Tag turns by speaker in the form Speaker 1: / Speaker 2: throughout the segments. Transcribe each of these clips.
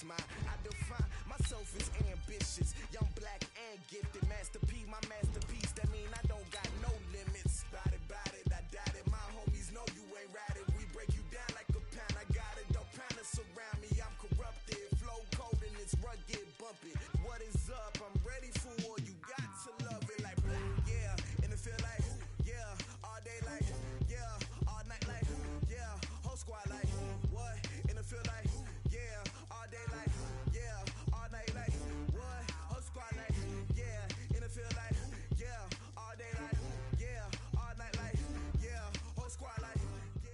Speaker 1: mine. I define myself as ambitious, young, black, and gifted. Master P, my masterpiece. That mean I don't got no limits. Bout it, I doubt it. My homies know you ain't ratted. We break you down like a pound. I got it, don't pound us around me. I'm corrupted, flow cold and it's rugged, bumpy. What is up? I'm ready for war. You got to love it like yeah, and it feel like yeah, all day like yeah, all night like yeah, whole squad like what? And it feel like yeah, all day like yeah, all night like what? Whole squad like yeah, and it feel like yeah, all day like yeah, all night like yeah, whole squad like yeah.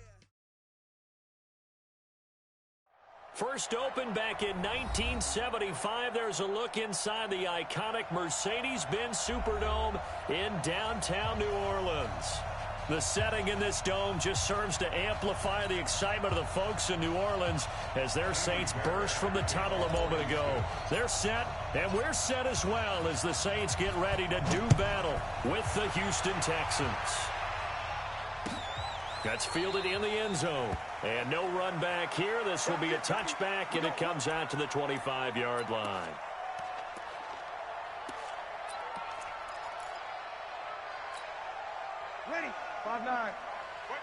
Speaker 2: First opened back in 1975, there's a look inside the iconic Mercedes-Benz Superdome in downtown New Orleans. The setting in this dome just serves to amplify the excitement of the folks in New Orleans as their Saints burst from the tunnel a moment ago. They're set, and we're set as well as the Saints get ready to do battle with the Houston Texans. That's fielded in the end zone. And no run back here. This will be a touchback, and it comes out to the 25-yard line.
Speaker 3: Ready, 5-9.
Speaker 4: Right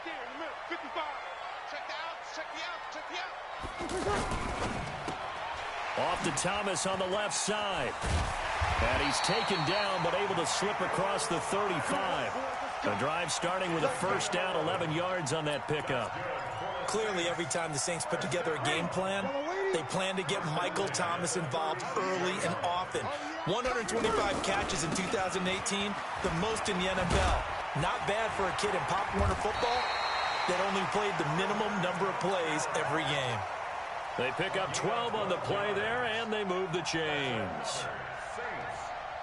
Speaker 4: there in the middle, 55. Check the out.
Speaker 2: Off to Thomas on the left side. And he's taken down, but able to slip across the 35. The drive starting with a first down, 11 yards on that pickup.
Speaker 5: Clearly, every time the Saints put together a game plan, they plan to get Michael Thomas involved early and often. 125 catches in 2018, the most in the NFL. Not bad for a kid in Pop Warner football that only played the minimum number of plays every game.
Speaker 2: They pick up 12 on the play there, and they move the chains.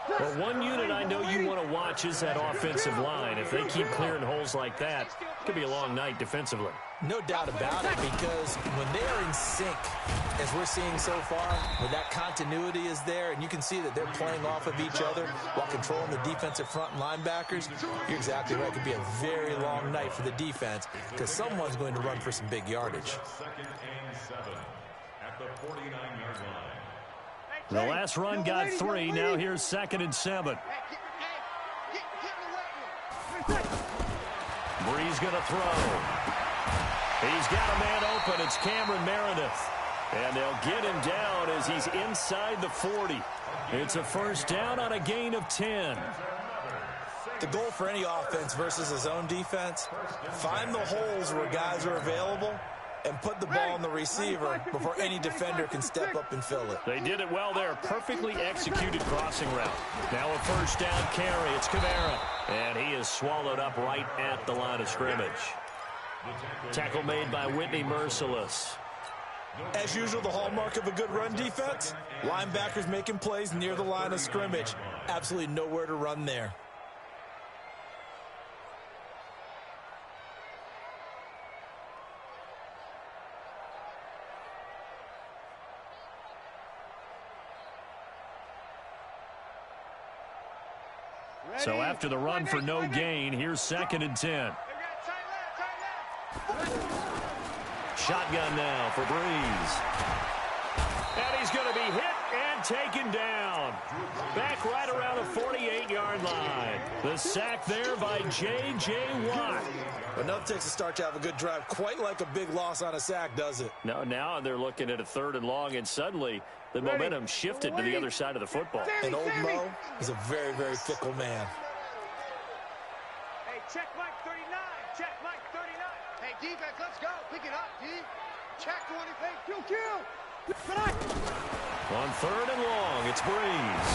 Speaker 2: Well, one unit I know you want to watch is that offensive line. If they keep clearing holes like that, it could be a long night defensively.
Speaker 5: No doubt about it, because when they are in sync, as we're seeing so far, when that continuity is there, and you can see that they're playing off of each other while controlling the defensive front and linebackers, you're exactly right. It could be a very long night for the defense because someone's going to run for some big yardage.
Speaker 6: Second and 7 at the 49-yard line.
Speaker 2: The last run got 3. Now here's 2nd and 7. Bree's going to throw. He's got a man open. It's Cameron Meredith. And they'll get him down as he's inside the 40. It's a first down on a gain of 10.
Speaker 5: The goal for any offense versus his own defense, find the holes where guys are available and put the ball on the receiver before any defender can step up and fill it.
Speaker 2: They did it well there. Perfectly executed crossing route. Now a first down carry. It's Kamara. And he is swallowed up right at the line of scrimmage. Tackle made by Whitney Merciless.
Speaker 5: As usual, the hallmark of a good run defense, linebackers making plays near the line of scrimmage. Absolutely nowhere to run there.
Speaker 2: So after the run for no gain, here's 2nd and 10. Shotgun now for Breeze. And he's going to be hit and taken down. Back right around the 48-yard line. The sack there by J.J. Watt.
Speaker 5: But nothing takes a start to have a good drive quite like a big loss on a sack, does it?
Speaker 2: No, now they're looking at a 3rd and long, and suddenly the momentum shifted to the other side of the football.
Speaker 5: And old Mo is a very, very fickle man.
Speaker 3: Hey, check Mike 39. Check Mike 39.
Speaker 4: Hey, defense, let's go. Pick it up, D. Check 20.
Speaker 3: Hey, kill.
Speaker 2: On 3rd and long, it's Breeze.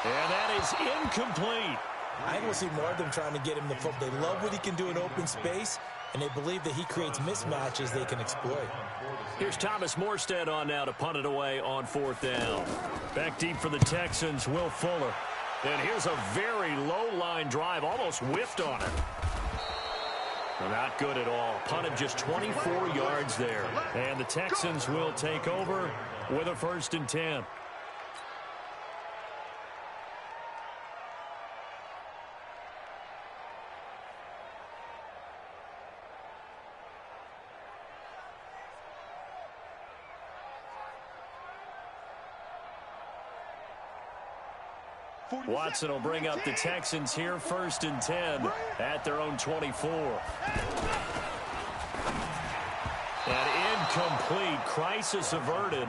Speaker 2: And that is incomplete.
Speaker 5: I think we'll see more of them trying to get him the football. They love what he can do in open space, and they believe that he creates mismatches they can exploit.
Speaker 2: Here's Thomas Morstead on now to punt it away on 4th down. Back deep for the Texans, Will Fuller. And here's a very low-line drive, almost whiffed on it. Not good at all. Punted just 24 yards there. And the Texans will take over with a 1st and 10. Watson will bring up the Texans here 1st and 10 at their own 24. And incomplete. Crisis averted.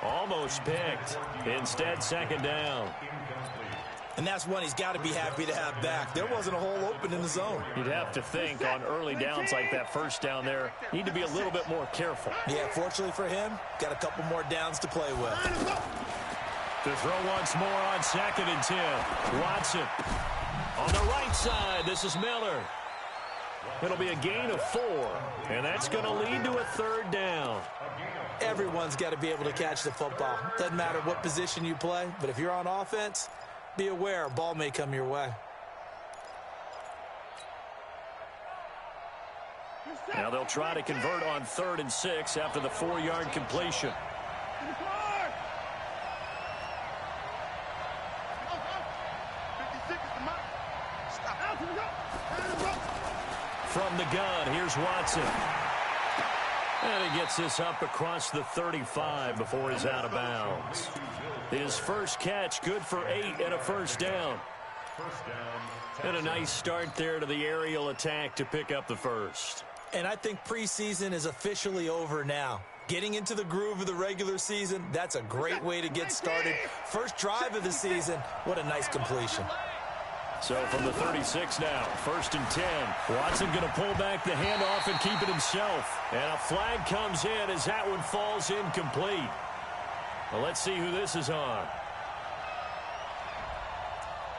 Speaker 2: Almost picked. Instead, 2nd down.
Speaker 5: And that's one he's got to be happy to have back. There wasn't a hole open in the zone.
Speaker 2: You'd have to think on early downs like that 1st down there, need to be a little bit more careful.
Speaker 5: Yeah, fortunately for him, got a couple more downs to play with.
Speaker 2: To throw once more on 2nd and 10. Watson on the right side. This is Miller. It'll be a gain of 4, and that's going to lead to a 3rd down.
Speaker 5: Everyone's got to be able to catch the football. Doesn't matter what position you play, but if you're on offense, be aware a ball may come your way.
Speaker 2: Now they'll try to convert on 3rd and 6 after the 4-yard completion. From the gun, here's Watson. And he gets this up across the 35 before he's out of bounds. His first catch, good for 8 and a 1st down. And a nice start there to the aerial attack to pick up the 1st.
Speaker 5: And I think preseason is officially over now. Getting into the groove of the regular season, that's a great way to get started. First drive of the season, what a nice completion.
Speaker 2: So from the 36 now, 1st and 10. Watson going to pull back the handoff and keep it himself. And a flag comes in as that one falls incomplete. Well, let's see who this is on.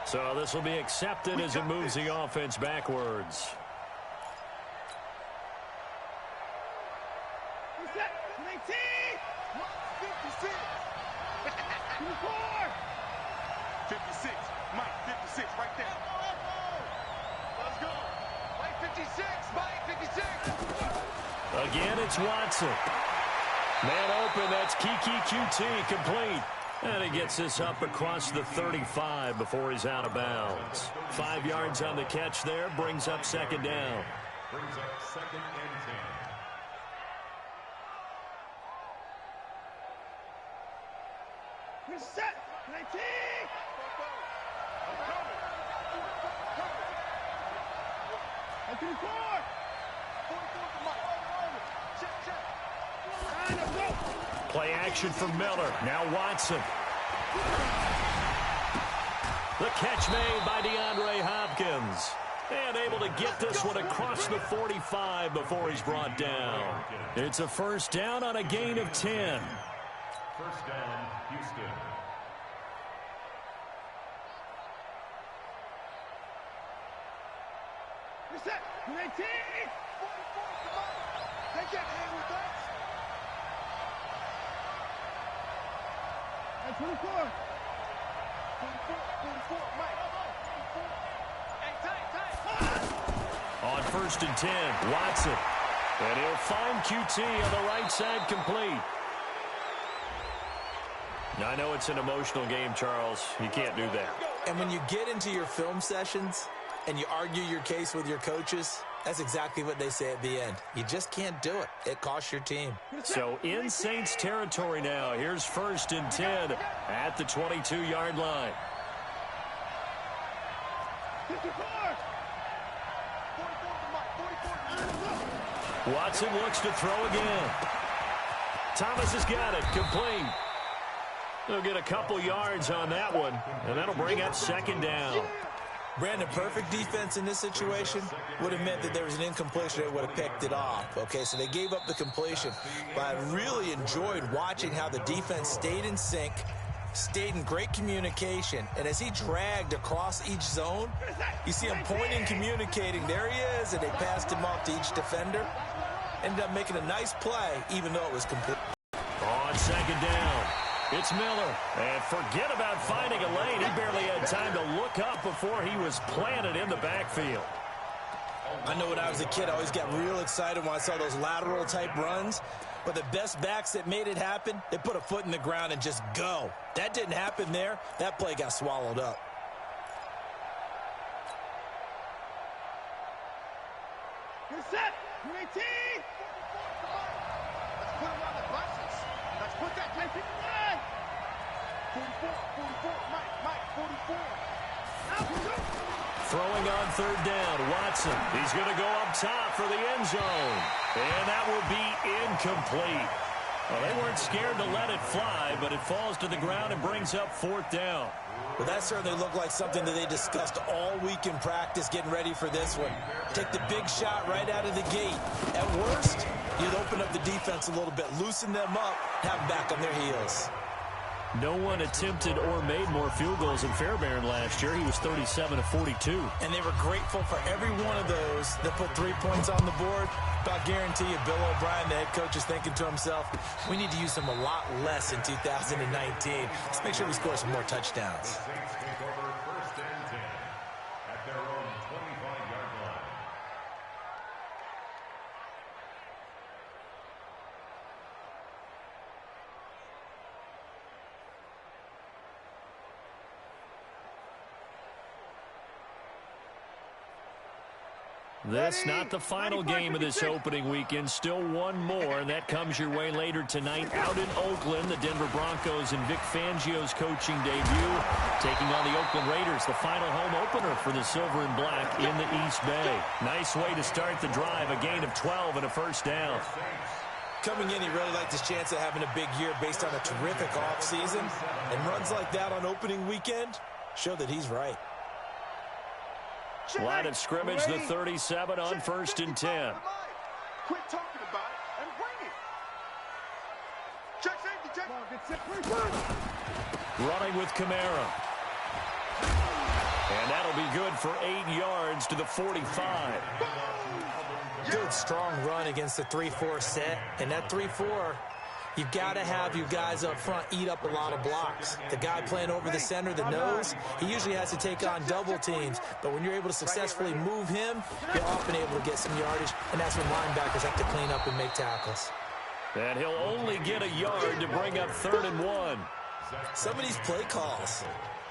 Speaker 2: So this will be accepted as it moves the offense backwards.
Speaker 4: Right there. Let's go. Mike 56. Mike 56.
Speaker 2: Again, it's Watson. Man open. That's Kiki QT complete. And he gets this up across the 35 before he's out of bounds. 5 yards on the catch there. Brings up 2nd down.
Speaker 6: Brings up 2nd and 10.
Speaker 3: We're set. 19.
Speaker 2: Play action for Miller. Now Watson. The catch made by DeAndre Hopkins. And able to get this one across the 45 before he's brought down. It's a 1st down on a gain of 10.
Speaker 6: 1st down, Houston.
Speaker 3: Reset. 19. Take that hand with us. At 24. 44, Mike. Hey, tight.
Speaker 2: On 1st and 10, Watson. And he'll find QT on the right side complete. Now, I know it's an emotional game, Charles. You can't do that.
Speaker 5: And when you get into your film sessions and you argue your case with your coaches, that's exactly what they say at the end. You just can't do it. It costs your team.
Speaker 2: So in Saints territory now. Here's 1st and 10 at the 22-yard line.
Speaker 3: 54.
Speaker 2: Watson looks to throw again. Thomas has got it. Complete. They'll get a couple yards on that one, and that'll bring up 2nd down.
Speaker 5: Brandon, perfect defense in this situation would have meant that there was an incompletion. They would have picked it off. Okay, so they gave up the completion. But I really enjoyed watching how the defense stayed in sync, stayed in great communication, and as he dragged across each zone, you see him pointing, communicating. There he is, and they passed him off to each defender. Ended up making a nice play, even though it was complete.
Speaker 2: On 2nd down, it's Miller. And forget about finding a lane. He barely had time to look up before he was planted in the backfield.
Speaker 5: I know when I was a kid, I always got real excited when I saw those lateral type runs. But the best backs that made it happen, they put a foot in the ground and just go. That didn't happen there. That play got swallowed up.
Speaker 3: You're set. 19.
Speaker 4: Let's put him on the buses. Let's put that
Speaker 3: 59. Mike, 44.
Speaker 2: Throwing on third down, Watson. He's going to go up top for the end zone. And that will be incomplete. Well, they weren't scared to let it fly, but it falls to the ground and brings up fourth down.
Speaker 5: Well, that certainly looked like something that they discussed all week in practice, getting ready for this one. Take the big shot right out of the gate. At worst, you'd open up the defense a little bit, loosen them up, have them back on their heels.
Speaker 2: No one attempted or made more field goals than Fairbairn last year. He was 37 of 42.
Speaker 5: And they were grateful for every one of those that put 3 points on the board. But I guarantee you, Bill O'Brien, the head coach, is thinking to himself, we need to use them a lot less in 2019. Let's make sure we score some more touchdowns.
Speaker 6: The Saints take over first and 10 at their own 25-yard line.
Speaker 2: That's not the final game of this opening weekend. Still one more, and that comes your way later tonight out in Oakland. The Denver Broncos and Vic Fangio's coaching debut taking on the Oakland Raiders, the final home opener for the Silver and Black in the East Bay. Nice way to start the drive, a gain of 12 and a first down.
Speaker 5: Coming in, he really liked his chance of having a big year based on a terrific offseason. And runs like that on opening weekend show that he's right.
Speaker 2: Line of scrimmage, the 37 on first and 10.
Speaker 4: Quit talking about it and bring it. Check safety, check.
Speaker 2: Running with Kamara. And that'll be good for 8 yards to the 45.
Speaker 5: Good, strong run against the 3-4 set. And that 3-4, you've got to have your guys up front eat up a lot of blocks. The guy playing over the center, the nose, he usually has to take on double teams. But when you're able to successfully move him, you're often able to get some yardage. And that's when linebackers have to clean up and make tackles.
Speaker 2: And he'll only get a yard to bring up 3rd and 1.
Speaker 5: Some of these play calls,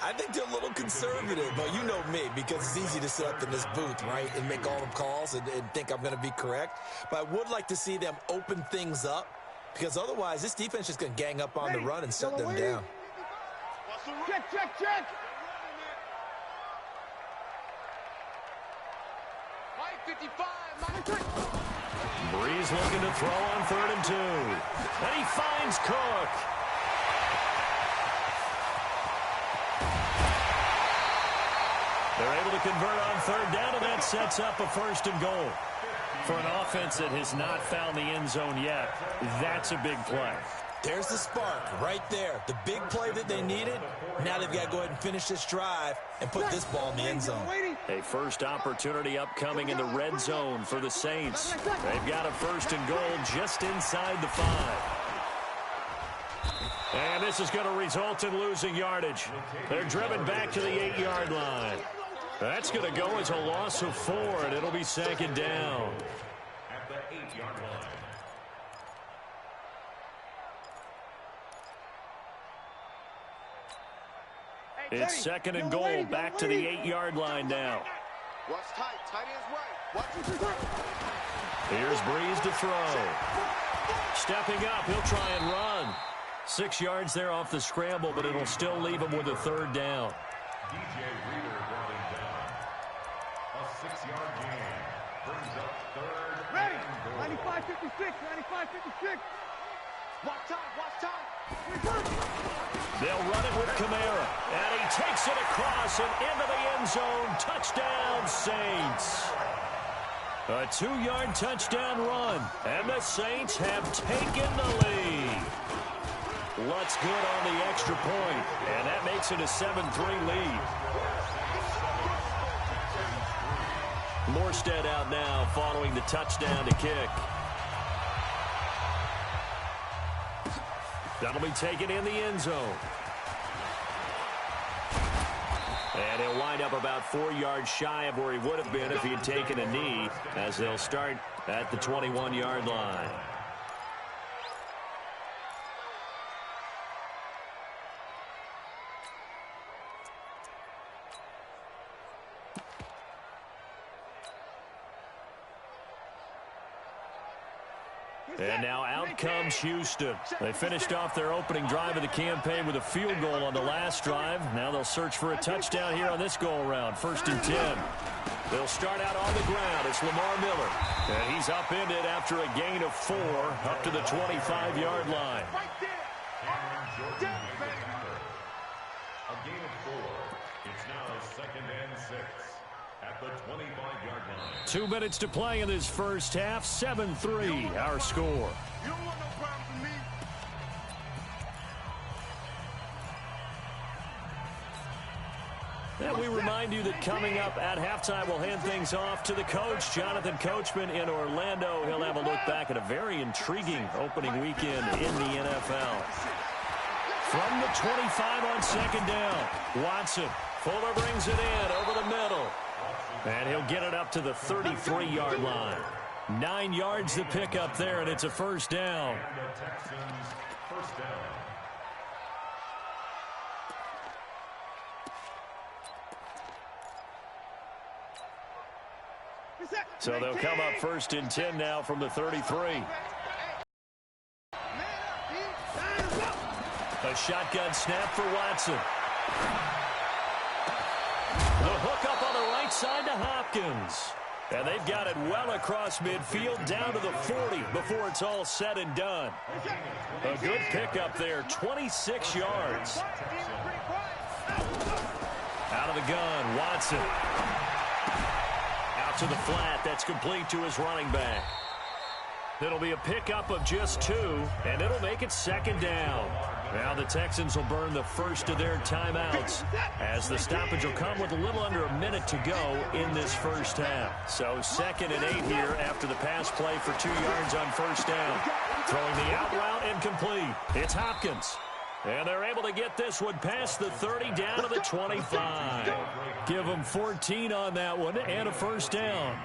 Speaker 5: I think they're a little conservative, but you know me, because it's easy to sit up in this booth, right, and make all the calls and think I'm going to be correct. But I would like to see them open things up, because otherwise this defense is going to gang up on the run and shut them down.
Speaker 3: Check.
Speaker 4: Mike, 55,
Speaker 2: Breeze looking to throw on 3rd and 2. And he finds Cook. They're able to convert on 3rd down, and that sets up a 1st and goal. For an offense that has not found the end zone yet, that's a big play.
Speaker 5: There's the spark right there. The big play that they needed. Now they've got to go ahead and finish this drive and put this ball in the end zone.
Speaker 2: A first opportunity upcoming in the red zone for the Saints. They've got a 1st and goal just inside the 5. And this is going to result in losing yardage. They're driven back to the 8-yard line. That's going to go as a loss of 4, and it'll be 2nd down.
Speaker 6: At the 8-yard line.
Speaker 2: It's 2nd and goal, back to the 8-yard line now.
Speaker 4: Watch tight end's right. Watch.
Speaker 2: Here's Breeze to throw. Stepping up, he'll try and run. 6 yards there off the scramble, but it'll still leave him with a 3rd down.
Speaker 6: DJ Reader brought him down. A 6-yard gain brings up 3rd
Speaker 3: Ready.
Speaker 6: and goal.
Speaker 3: 95-56.
Speaker 4: Watch time.
Speaker 2: They'll run it with Kamara, and he takes it across and into the end zone. Touchdown, Saints. A 2-yard touchdown run, and the Saints have taken the lead. Lutz good on the extra point, and that makes it a 7-3 lead. Morstead out now following the touchdown to kick. That'll be taken in the end zone. And he'll wind up about 4 yards shy of where he would have been if he had taken a knee, as they'll start at the 21-yard line. And now out comes Houston. They finished off their opening drive of the campaign with a field goal on the last drive. Now they'll search for a touchdown here on this go-around. 1st and 10. They'll start out on the ground. It's Lamar Miller. And he's upended after a gain of 4 up to the 25-yard line.
Speaker 6: A gain of 4. It's now 2nd and 6 at the 25-yard line.
Speaker 2: 2 minutes to play in this first half. 7-3 our score.
Speaker 4: You don't want no problems with me.
Speaker 2: And we remind you that coming up at halftime, we'll hand things off to the coach, Jonathan Coachman in Orlando. He'll have a look back at a very intriguing opening weekend in the NFL. From the 25 on 2nd down, Watson. Fuller brings it in over the middle. And he'll get it up to the 33-yard line. 9 yards to pick up there, and it's a 1st down.
Speaker 6: And the Texans, 1st down.
Speaker 2: So they'll come up 1st and 10 now from the 33. A shotgun snap for Watson. The hook up on the right side to Hopkins. And they've got it well across midfield down to the 40 before it's all said and done. A good pickup there, 26 yards. Out of the gun, Watson. Out to the flat, that's complete to his running back. It'll be a pickup of just 2, and it'll make it 2nd down. Now the Texans will burn the first of their timeouts as the stoppage will come with a little under a minute to go in this first half. So 2nd and 8 here after the pass play for 2 yards on 1st down. Throwing the out route incomplete. It's Hopkins. And they're able to get this one past the 30 down to the 25. Give them 14 on that one and a 1st down.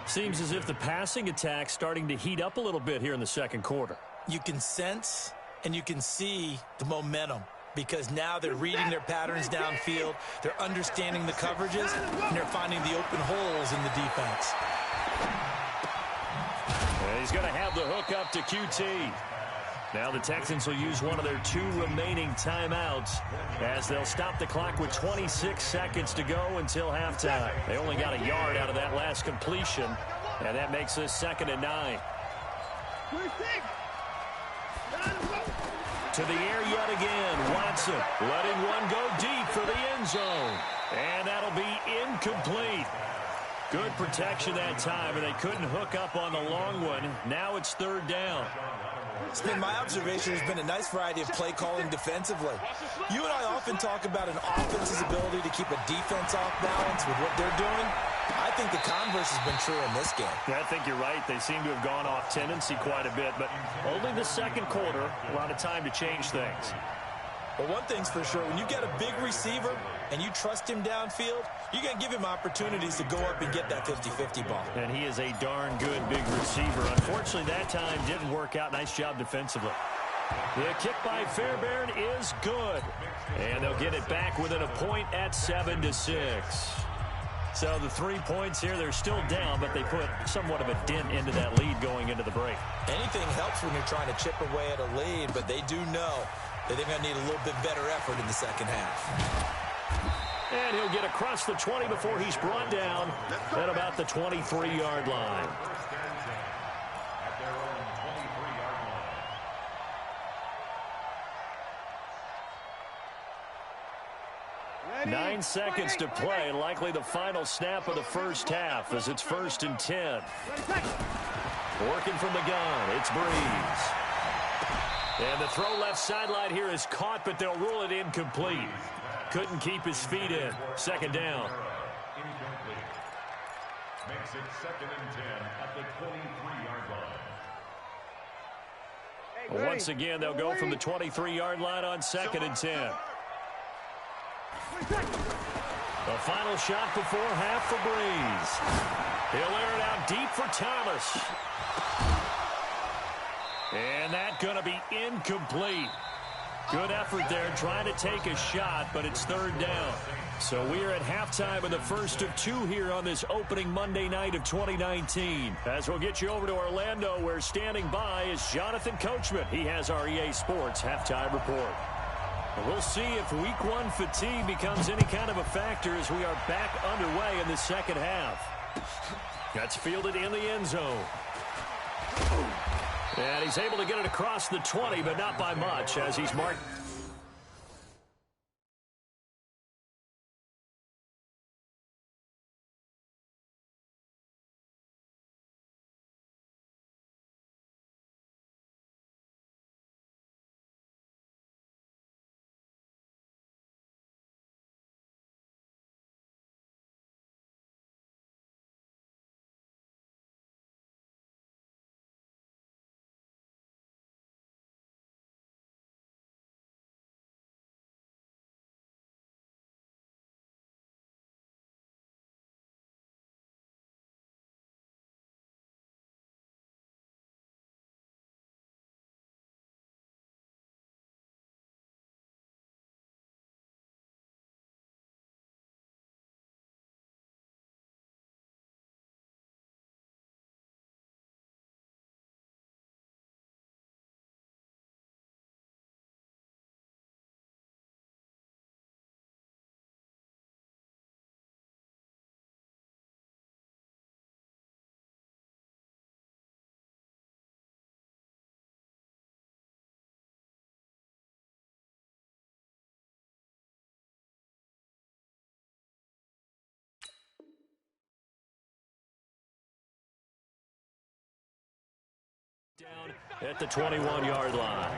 Speaker 2: Seems as if the passing attack's starting to heat up a little bit here in the 2nd quarter.
Speaker 5: You can sense and you can see the momentum because now they're reading their patterns downfield, they're understanding the coverages, and they're finding the open holes in the defense.
Speaker 2: And he's going to have the hook up to QT. Now the Texans will use one of their 2 remaining timeouts as they'll stop the clock with 26 seconds to go until halftime. They only got a yard out of that last completion, and that makes this 2nd and 9. To the air yet again, Watson letting one go deep for the end zone. And that'll be incomplete. Good protection that time, and they couldn't hook up on the long one. Now it's 3rd down.
Speaker 5: It's been my observation there's been a nice variety of play calling defensively. You and I often talk about an offense's ability to keep a defense off balance with what they're doing. I think the converse has been true in this game.
Speaker 2: Yeah, I think you're right. They seem to have gone off tendency quite a bit, but only the 2nd quarter, a lot of time to change things.
Speaker 5: Well, one thing's for sure, when you get a big receiver and you trust him downfield, you're going to give him opportunities to go up and get that 50-50 ball.
Speaker 2: And he is a darn good big receiver. Unfortunately, that time didn't work out. Nice job defensively. The kick by Fairbairn is good. And they'll get it back within a point at 7-6. So the 3 points here, they're still down, but they put somewhat of a dent into that lead going into the break.
Speaker 5: Anything helps when you're trying to chip away at a lead, but they do know that they're going to need a little bit better effort in the 2nd half.
Speaker 2: And he'll get across the 20 before he's brought down at about the 23-yard line.
Speaker 6: At their own 23-yard line.
Speaker 2: 9 seconds to play, likely the final snap of the first half as it's 1st and 10. Working from the gun, it's Breeze. And the throw left sideline here is caught, but they'll rule it incomplete. Couldn't keep his feet in. 2nd down.
Speaker 6: Incomplete. Makes it 2nd and 10 at the 23-yard line.
Speaker 2: Once again, they'll go from the 23-yard line on 2nd and 10. The final shot before half for Breeze. He'll air it out deep for Thomas. And that's going to be incomplete. Good effort there trying to take a shot, but it's third down. So we are at halftime of the first of two here on this opening Monday night of 2019. As we'll get you over to Orlando, where standing by is Jonathan Coachman. He has our EA Sports halftime report. We'll see if week one fatigue becomes any kind of a factor as we are back underway in the second half. That's fielded in the end zone. And he's able to get it across the 20, but not by much as he's marked. Down at the 21-yard line.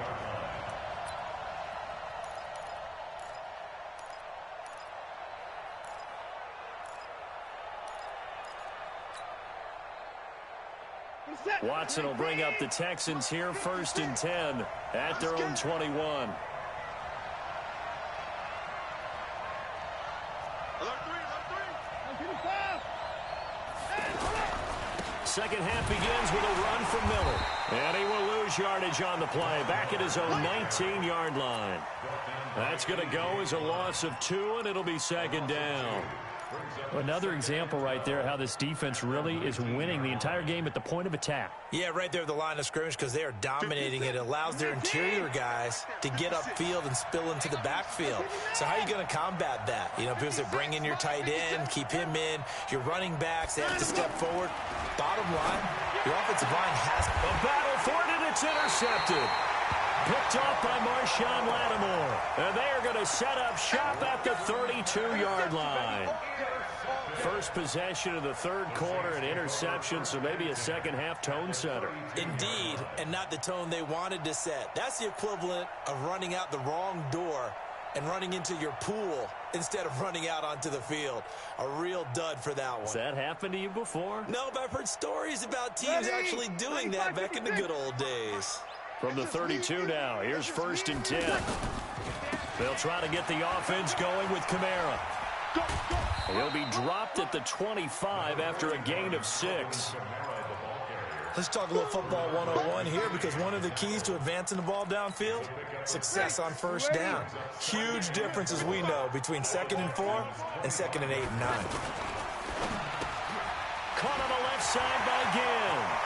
Speaker 2: Watson will bring up the Texans here first and 10 at their own 21. Second half begins with a run from Miller. And he will lose yardage on the play, back at his own 19-yard line. That's going to go as a loss of 2, and it'll be second down.
Speaker 7: Another example right there how this defense really is winning the entire game at the point of attack.
Speaker 5: Yeah, right there at the line of scrimmage because they are dominating it. It allows their interior guys to get upfield and spill into the backfield. So how are you going to combat that? You know, because they bring in your tight end, keep him in. Your running backs, they have to step forward. Bottom line, your offensive line has
Speaker 2: a battle for it, and it's intercepted. Picked off by Marshawn Lattimore. And they are going to set up shop at the 32-yard line. First possession of the third quarter, an interception, so maybe a second-half tone setter.
Speaker 5: Indeed, and not the tone they wanted to set. That's the equivalent of running out the wrong door and running into your pool instead of running out onto the field. A real dud for that one.
Speaker 2: Has that happened to you before?
Speaker 5: No, but I've heard stories about teams actually doing that back in the good old days.
Speaker 2: From the 32 now, here's first and 10. They'll try to get the offense going with Kamara. He'll be dropped at the 25 after a gain of 6.
Speaker 5: Let's talk a little football 101 here because one of the keys to advancing the ball downfield, success on first down. Huge difference, as we know, between 2nd and 4 and 2nd and 8 and 9.
Speaker 2: Caught on the left side by Ginn.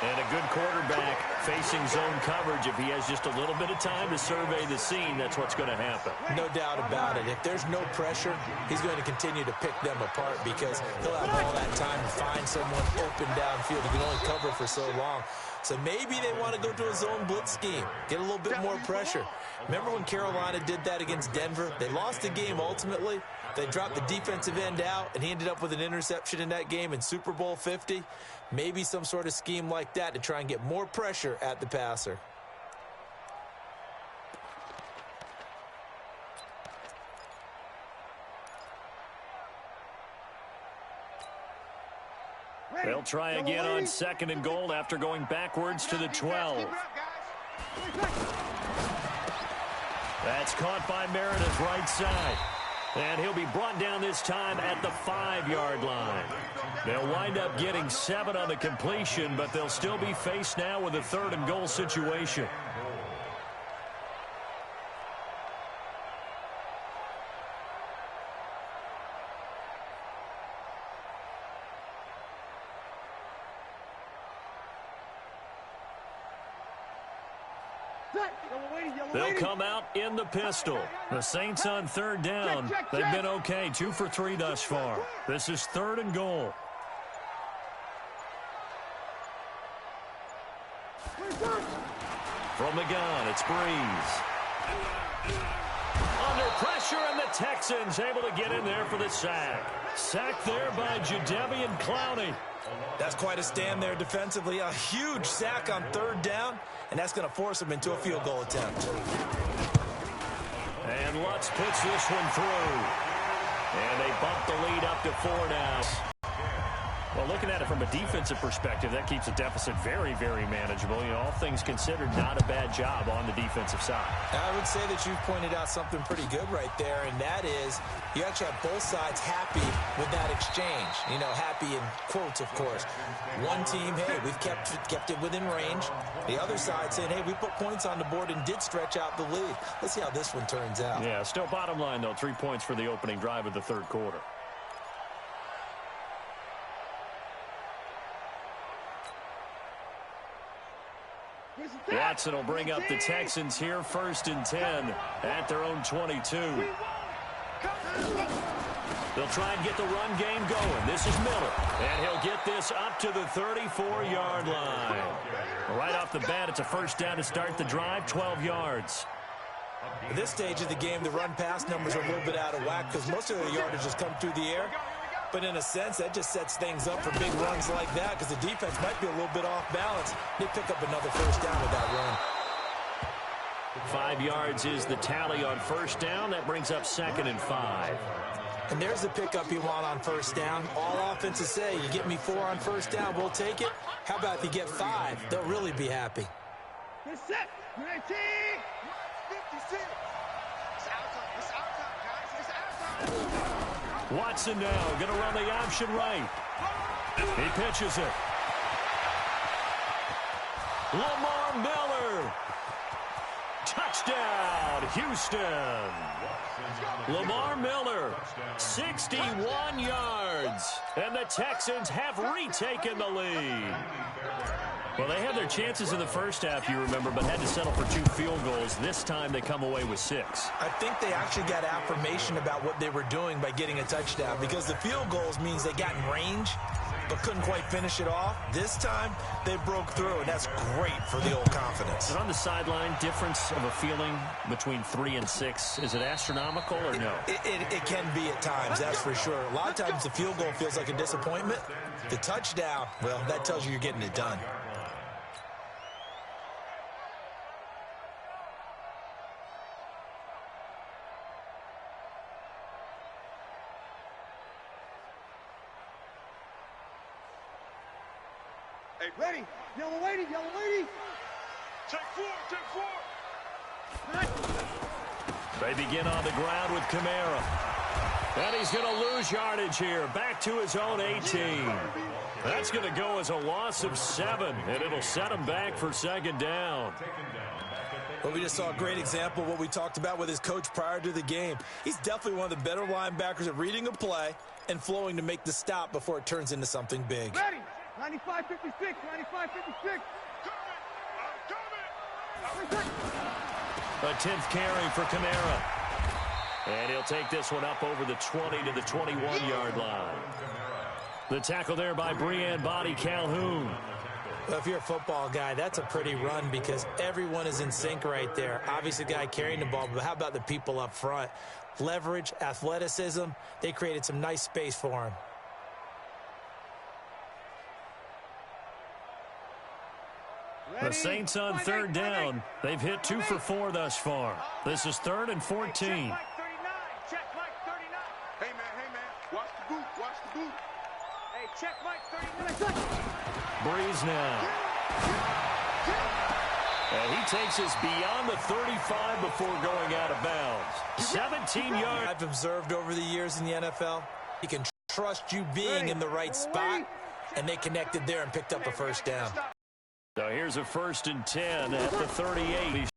Speaker 2: And a good quarterback facing zone coverage. If he has just a little bit of time to survey the scene, that's what's going to happen.
Speaker 5: No doubt about it. If there's no pressure, he's going to continue to pick them apart because he'll have all that time to find someone open downfield. He can only cover for so long. So maybe they want to go to a zone blitz scheme, get a little bit more pressure. Remember when Carolina did that against Denver? They lost the game ultimately. They dropped the defensive end out, and he ended up with an interception in that game in Super Bowl 50. Maybe some sort of scheme like that to try and get more pressure at the passer.
Speaker 2: They'll try again on 2nd and goal after going backwards to the 12. That's caught by Meredith right side. And he'll be brought down this time at the 5-yard line. They'll wind up getting 7 on the completion, but they'll still be faced now with a 3rd and goal situation. They'll come out in the pistol. The Saints on 3rd down. They've been okay, 2 for 3 thus far. This is 3rd and goal. From the gun, it's Breeze. Under pressure, and the Texans able to get in there for the sack. Sacked there by Jadeveon Clowney.
Speaker 5: That's quite a stand there defensively. A huge sack on 3rd down, and that's going to force them into a field goal attempt.
Speaker 2: And Lutz puts this one through. And they bump the lead up to 4 now. Well, looking at it from a defensive perspective, that keeps the deficit very, very manageable. You know, all things considered, not a bad job on the defensive side.
Speaker 5: I would say that you've pointed out something pretty good right there, and that is you actually have both sides happy with that exchange. You know, happy in quotes, of course. One team, hey, we've kept it within range. The other side saying, hey, we put points on the board and did stretch out the lead. Let's see how this one turns out.
Speaker 2: Yeah, still bottom line, though, 3 points for the opening drive of the 3rd quarter. Watson will bring up the Texans here, 1st and 10 at their own 22. They'll try and get the run game going. This is Miller, and he'll get this up to the 34-yard line. Right off the bat, it's a 1st down to start the drive, 12 yards.
Speaker 5: At this stage of the game, the run-pass numbers are a little bit out of whack because most of the yardage has come through the air. But in a sense, that just sets things up for big runs like that because the defense might be a little bit off balance. They pick up another 1st down with that run.
Speaker 2: 5 yards is the tally on 1st down. That brings up 2nd and 5.
Speaker 5: And there's the pickup you want on 1st down. All offenses say, you get me 4 on 1st down, we'll take it. How about if you get 5? They'll really be happy.
Speaker 3: Get set. 19. 56.
Speaker 4: It's our time. It's our time, guys. It's our time.
Speaker 2: Watson now going to run the option right. He pitches it. Lamar Miller. Touchdown, Houston. Lamar Miller, 61 yards. And the Texans have retaken the lead. Well, they had their chances in the 1st half, you remember, but had to settle for 2 field goals. This time they come away with 6.
Speaker 5: I think they actually got affirmation about what they were doing by getting a touchdown because the field goals means they got in range but couldn't quite finish it off. This time, they broke through, and that's great for the old confidence.
Speaker 2: And on the sideline, difference of a feeling between 3 and 6, is it astronomical or no?
Speaker 5: It can be at times, that's for sure. A lot of times the field goal feels like a disappointment. The touchdown, well, that tells you you're getting it done.
Speaker 4: Hey,
Speaker 3: Ready. Yellow lady. Yellow lady.
Speaker 4: Take 4. Take 4.
Speaker 2: They begin on the ground with Kamara. And he's going to lose yardage here. Back to his own 18. That's going to go as a loss of 7. And it'll set him back for 2nd down.
Speaker 5: Well, we just saw a great example of what we talked about with his coach prior to the game. He's definitely one of the better linebackers at reading a play and flowing to make the stop before it turns into something big.
Speaker 3: Ready. 95, 56. 95, 56.
Speaker 2: A 10th carry for Kamara. And he'll take this one up over the 20 to the 21-yard line. The tackle there by Breean Body Calhoun.
Speaker 5: Well, if you're a football guy, that's a pretty run because everyone is in sync right there. Obviously, the guy carrying the ball, but how about the people up front? Leverage, athleticism, they created some nice space for him.
Speaker 2: The Saints on 3rd down. They've hit 2 for 4 thus far. This is 3rd and 14.
Speaker 4: Check Mike 39. Hey, man. Watch the boot. Watch the boot.
Speaker 3: Hey, check Mike 39.
Speaker 2: Breeze now. And he takes us beyond the 35 before going out of bounds. 17 yards.
Speaker 5: I've observed over the years in the NFL, he can trust you being in the right spot, and they connected there and picked up a first down.
Speaker 2: So here's a 1st and 10 at the 38.